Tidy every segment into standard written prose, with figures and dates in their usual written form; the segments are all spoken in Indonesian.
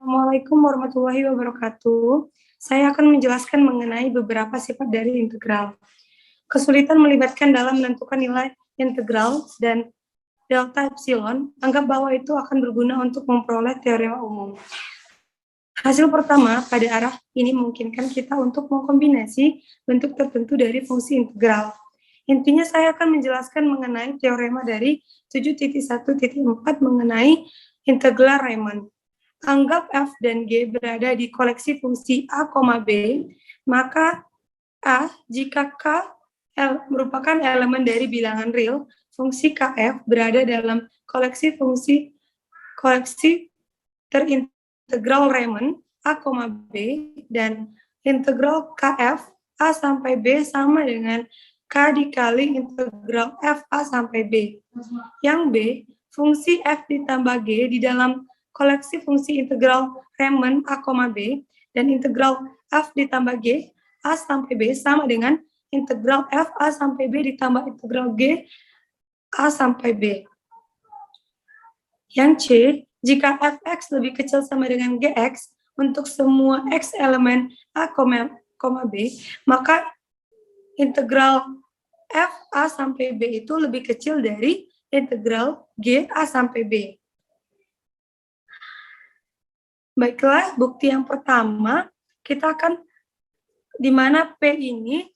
Assalamualaikum warahmatullahi wabarakatuh. Saya akan menjelaskan mengenai beberapa sifat dari integral. Kesulitan melibatkan dalam menentukan nilai integral dan delta epsilon, anggap bahwa itu akan berguna untuk memperoleh teorema umum. Hasil pertama pada arah ini memungkinkan kita untuk mengkombinasi bentuk tertentu dari fungsi integral. Intinya saya akan menjelaskan mengenai teorema dari 7.1.4 mengenai integral Riemann. Anggap f dan g berada di koleksi fungsi a, b, maka a jika k merupakan elemen dari bilangan real, fungsi kf berada dalam koleksi terintegral Riemann a, b dan integral kf a sampai b sama dengan k dikali integral f a sampai b. Yang b, fungsi f ditambah g di dalam koleksi fungsi integral Riemann a, b dan integral f ditambah g a sampai b sama dengan integral f a sampai b ditambah integral g a sampai b. Yang c, jika fx lebih kecil sama dengan gx untuk semua x elemen a, b, maka integral f a sampai b itu lebih kecil dari integral g a sampai b. Baiklah, bukti yang pertama, kita akan di mana P ini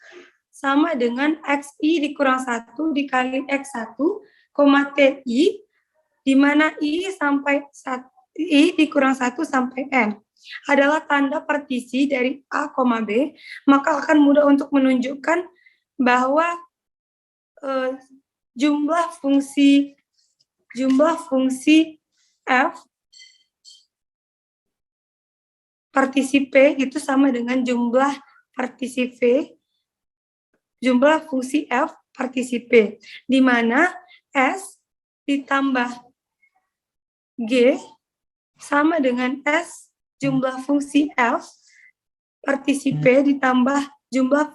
sama dengan XI dikurang 1 dikali X1, TI, di mana I sampai I dikurang 1 sampai M adalah tanda partisi dari A, B, maka akan mudah untuk menunjukkan bahwa jumlah fungsi F partisi P itu sama dengan jumlah partisi V, jumlah fungsi F partisi P, di mana S ditambah G sama dengan S jumlah fungsi F partisi P ditambah jumlah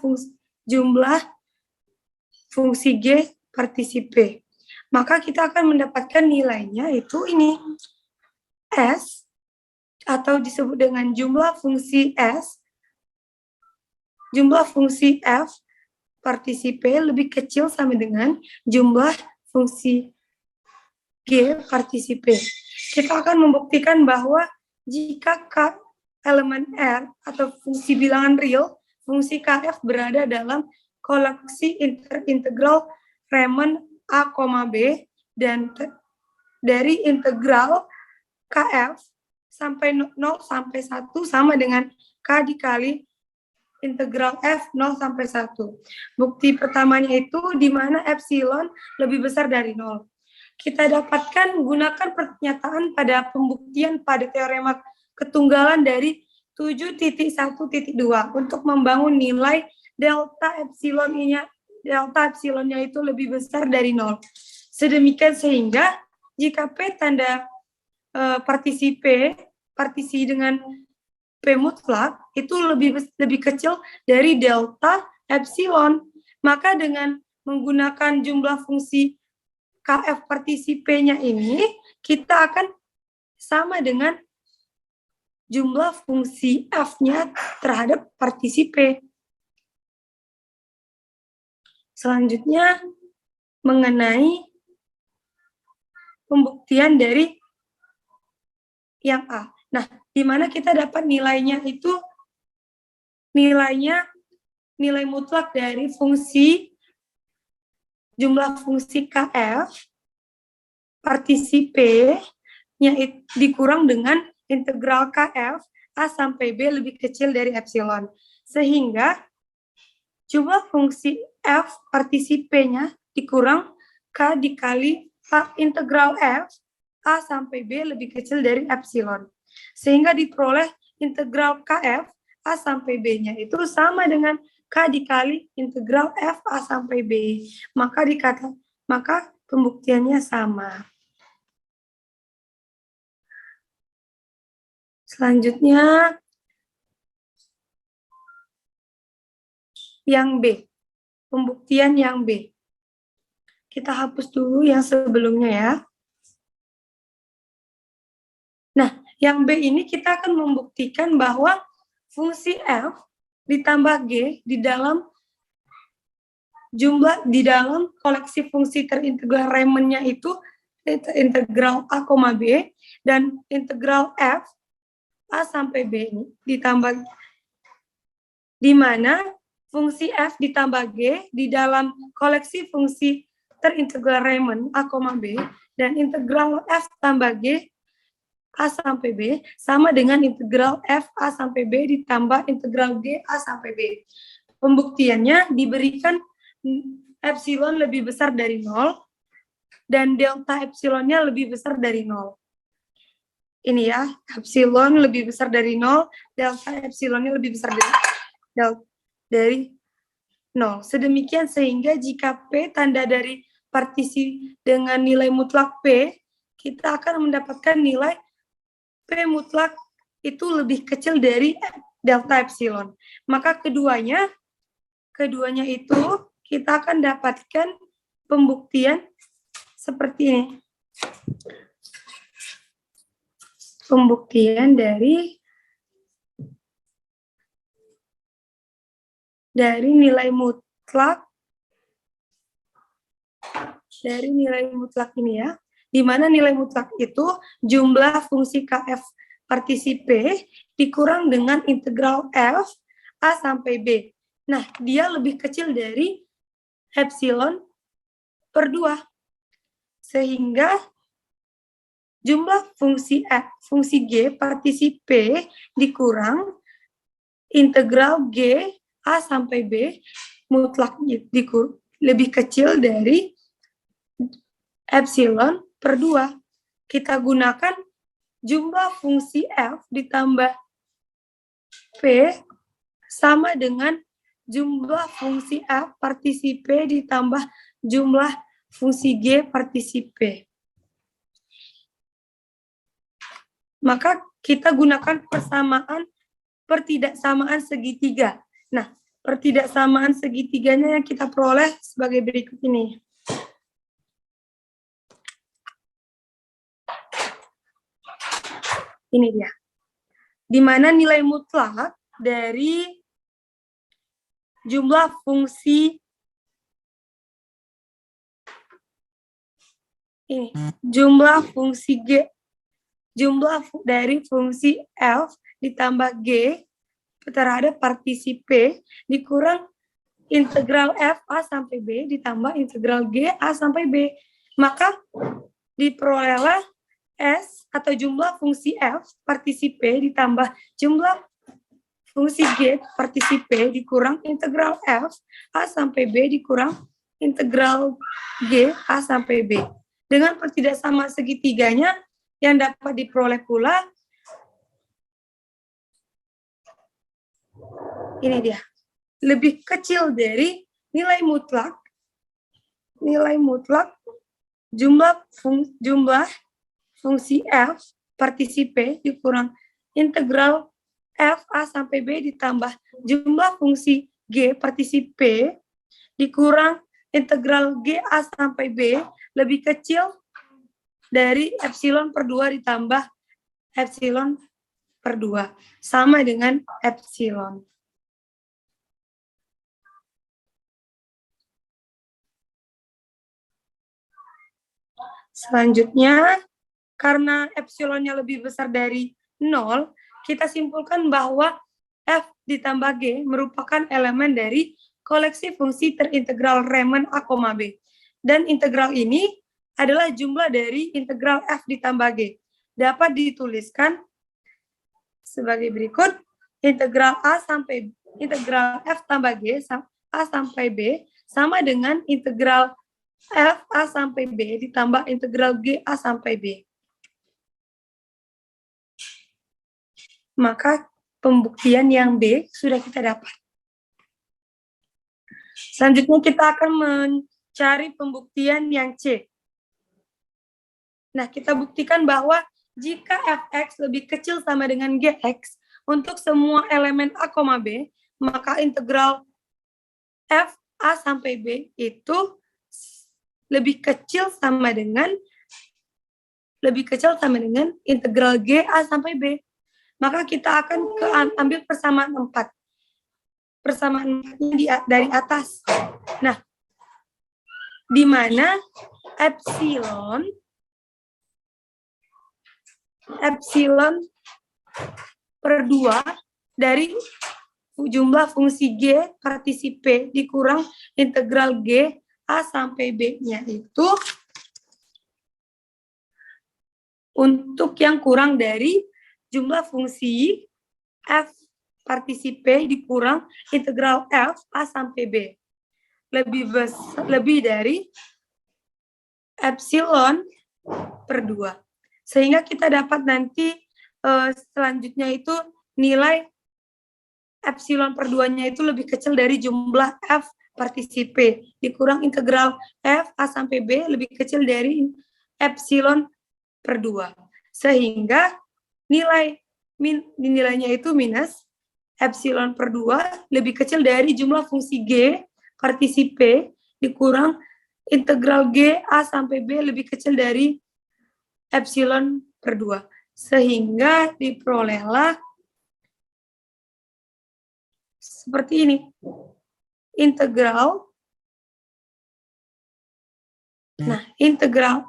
fungsi G partisi P. Maka kita akan mendapatkan nilainya itu ini, S atau disebut dengan jumlah fungsi S, jumlah fungsi F partisi P lebih kecil sama dengan jumlah fungsi G partisi P. Kita akan membuktikan bahwa jika K elemen R atau fungsi bilangan real, fungsi KF berada dalam koleksi integral Riemann a, b dan dari integral KF sampai 0 sampai 1 sama dengan K dikali integral F 0 sampai 1. Bukti pertamanya itu di mana epsilon lebih besar dari 0. Kita dapatkan gunakan pernyataan pada pembuktian pada teorema ketunggalan dari 7.1.2 untuk membangun nilai delta epsilonnya itu lebih besar dari 0. Sedemikian sehingga jika P tanda partisi dengan P mutlak itu lebih kecil dari delta epsilon, maka dengan menggunakan jumlah fungsi KF partisi P-nya ini kita akan sama dengan jumlah fungsi F-nya terhadap partisi P. Selanjutnya mengenai pembuktian dari yang A. Nah, di mana kita dapat nilainya itu nilai mutlak dari jumlah fungsi KF partisi P-nya dikurang dengan integral KF A sampai B lebih kecil dari epsilon. Sehingga jumlah fungsi F partisi P-nya dikurang K dikali integral F A sampai B lebih kecil dari epsilon. Sehingga diperoleh integral KF A sampai B-nya itu sama dengan K dikali integral F A sampai B. Maka pembuktiannya sama. Selanjutnya yang B. Pembuktian yang B. Kita hapus dulu yang sebelumnya ya. Nah, Yang B ini kita akan membuktikan bahwa fungsi F ditambah G di dalam koleksi fungsi terintegral Riemann-nya itu integral A, B dan integral F A sampai B ini ditambah, di mana fungsi F ditambah G di dalam koleksi fungsi terintegral Riemann A, B dan integral F tambah G A sampai B sama dengan integral F A sampai B ditambah integral G A sampai B. Pembuktiannya diberikan epsilon lebih besar dari 0 dan delta epsilonnya lebih besar dari 0. Ini ya, epsilon lebih besar dari 0, delta epsilonnya lebih besar dari 0. Sedemikian sehingga jika P tanda dari partisi dengan nilai mutlak P, kita akan mendapatkan nilai P mutlak itu lebih kecil dari delta epsilon. Maka keduanya itu kita akan dapatkan pembuktian seperti ini. Pembuktian dari nilai mutlak ini ya, di mana nilai mutlak itu jumlah fungsi KF partisi P dikurang dengan integral F A sampai B. Nah, dia lebih kecil dari epsilon per 2. Sehingga jumlah fungsi fungsi G partisi P dikurang integral G A sampai B mutlak lebih kecil dari epsilon per 2. Kita gunakan jumlah fungsi F ditambah P sama dengan jumlah fungsi F partisi P ditambah jumlah fungsi G partisi P. Maka kita gunakan pertidaksamaan segitiga. Nah, pertidaksamaan segitiganya yang kita peroleh sebagai berikut ini. Ini dia. Di mana nilai mutlak dari jumlah fungsi ini, jumlah fungsi G, jumlah dari fungsi F ditambah G terhadap partisi P dikurang integral F A sampai B ditambah integral G A sampai B. Maka diperolehlah S atau jumlah fungsi F partisi P ditambah jumlah fungsi G partisi P dikurang integral F A sampai B dikurang integral G A sampai B. Dengan pertidaksamaan segitiganya yang dapat diperoleh pula, ini dia, lebih kecil dari nilai mutlak jumlah fungsi F partisi P dikurang integral F A sampai B ditambah jumlah fungsi G partisi P dikurang integral G A sampai B lebih kecil dari epsilon per 2 ditambah epsilon per 2 sama dengan epsilon. Selanjutnya, karena epsilonnya lebih besar dari 0, kita simpulkan bahwa F ditambah G merupakan elemen dari koleksi fungsi terintegral Riemann A, B. Dan integral ini adalah jumlah dari integral F ditambah G. Dapat dituliskan sebagai berikut. Integral F tambah G A sampai B sama dengan integral F A sampai B ditambah integral G A sampai B. Maka pembuktian yang B sudah kita dapat. Selanjutnya kita akan mencari pembuktian yang C. Nah, kita buktikan bahwa jika Fx lebih kecil sama dengan Gx untuk semua elemen A, B, maka integral F A sampai B itu lebih kecil sama dengan lebih kecil sama dengan integral G A sampai B. Maka kita akan ambil persamaan 4. Persamaan 4-nya dari atas. Nah, di mana epsilon per 2 dari jumlah fungsi G partisi P dikurang integral G A sampai B-nya itu untuk yang kurang dari jumlah fungsi F partisi P dikurang integral F A sampai B. Lebih dari epsilon per 2. Sehingga kita dapat nanti selanjutnya itu nilai epsilon per 2-nya itu lebih kecil dari jumlah F partisi P dikurang integral F A sampai B lebih kecil dari epsilon per 2. Sehingga nilainya itu minus epsilon per 2 lebih kecil dari jumlah fungsi G partisi P dikurang integral G A sampai B lebih kecil dari epsilon per 2. Sehingga diperolehlah seperti ini. Integral integral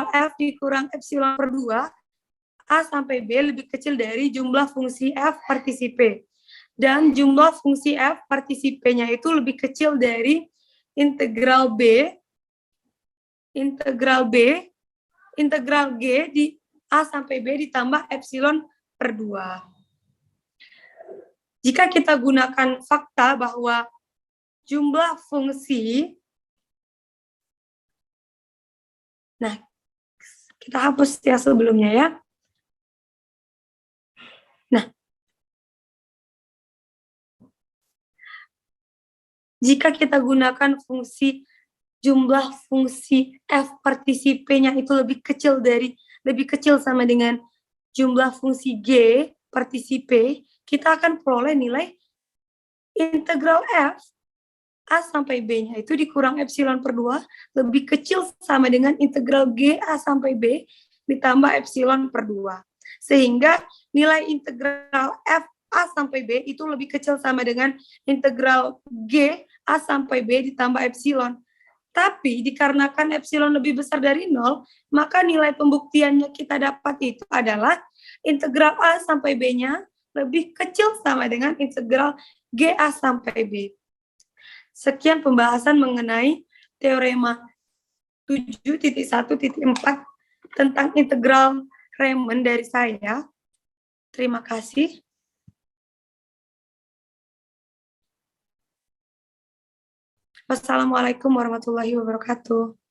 F dikurang epsilon per 2 A sampai B lebih kecil dari jumlah fungsi F partisi P. Dan jumlah fungsi F partisi P-nya itu lebih kecil dari integral G di A sampai B ditambah epsilon per 2. Jika kita gunakan fakta bahwa jumlah fungsi, nah kita hapus ya sebelumnya ya. Nah, jika kita gunakan jumlah fungsi F partisi P-nya itu lebih kecil sama dengan jumlah fungsi G partisi P, kita akan peroleh nilai integral F A sampai B-nya itu dikurang epsilon per 2 lebih kecil sama dengan integral G A sampai B ditambah epsilon per 2. Sehingga nilai integral F A sampai B itu lebih kecil sama dengan integral G A sampai B ditambah epsilon. Tapi dikarenakan epsilon lebih besar dari 0, maka nilai pembuktiannya kita dapat itu adalah integral A sampai B-nya lebih kecil sama dengan integral G A sampai B. Sekian pembahasan mengenai teorema 7.1.4 tentang integral Riemann dari saya. Terima kasih. Wassalamualaikum warahmatullahi wabarakatuh.